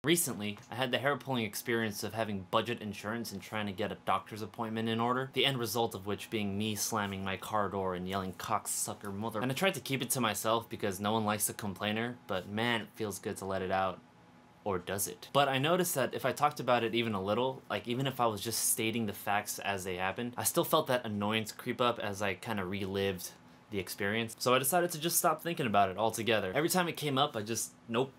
Recently, I had the hair-pulling experience of having budget insurance and trying to get a doctor's appointment in order, the end result of which being me slamming my car door and yelling cocksucker mother. And I tried to keep it to myself because no one likes a complainer, but man, it feels good to let it out. Or does it? But I noticed that if I talked about it even a little, like even if I was just stating the facts as they happened, I still felt that annoyance creep up as I kind of relived the experience. So I decided to just stop thinking about it altogether. Every time it came up, I just, nope.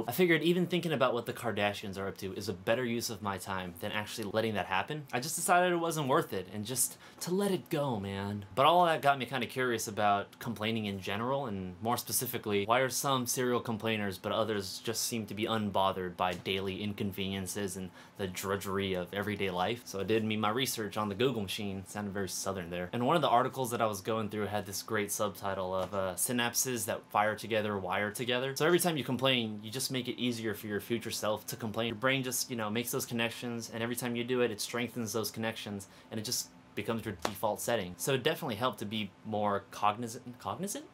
I figured even thinking about what the Kardashians are up to is a better use of my time than actually letting that happen. I just decided it wasn't worth it and just to let it go, man. But all that got me kind of curious about complaining in general, and more specifically, why are some serial complainers but others just seem to be unbothered by daily inconveniences and the drudgery of everyday life? So I did my research on the Google machine. It sounded very southern there. And one of the articles that I was going through had this great subtitle of synapses that fire together, wire together. So every time you complain, you just make it easier for your future self to complain. Your brain just, makes those connections, and every time you do it, it strengthens those connections, and it just becomes your default setting. So it definitely helped to be more cognizant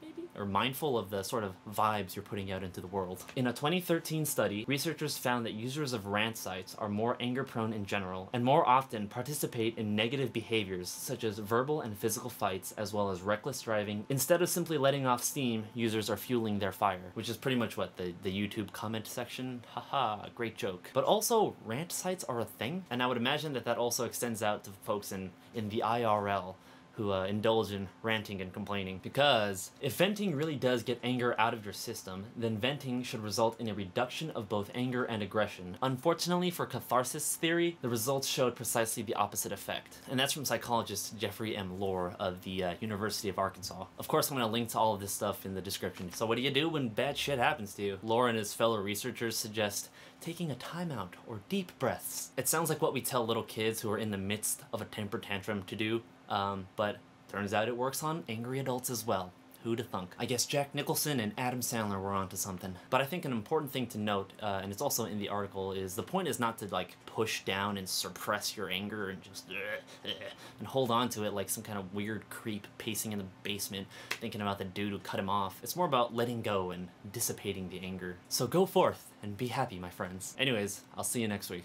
maybe? Or mindful of the sort of vibes you're putting out into the world. In a 2013 study, researchers found that users of rant sites are more anger-prone in general, and more often participate in negative behaviors such as verbal and physical fights, as well as reckless driving. Instead of simply letting off steam, users are fueling their fire, which is pretty much what the YouTube comment section, haha, great joke. But also, rant sites are a thing, and I would imagine that that also extends out to folks in the IRL, who indulge in ranting and complaining. Because if venting really does get anger out of your system, then venting should result in a reduction of both anger and aggression. Unfortunately for catharsis theory, the results showed precisely the opposite effect. And that's from psychologist Jeffrey M. Lohr of the University of Arkansas. Of course, I'm gonna link to all of this stuff in the description. So what do you do when bad shit happens to you? Lohr and his fellow researchers suggest taking a timeout or deep breaths. It sounds like what we tell little kids who are in the midst of a temper tantrum to do, but turns out it works on angry adults as well. Who'da thunk? I guess Jack Nicholson and Adam Sandler were onto something. But I think an important thing to note, and it's also in the article, is the point is not to like push down and suppress your anger and just and hold on to it like some kind of weird creep pacing in the basement thinking about the dude who cut him off. It's more about letting go and dissipating the anger. So go forth and be happy, my friends. Anyways, I'll see you next week.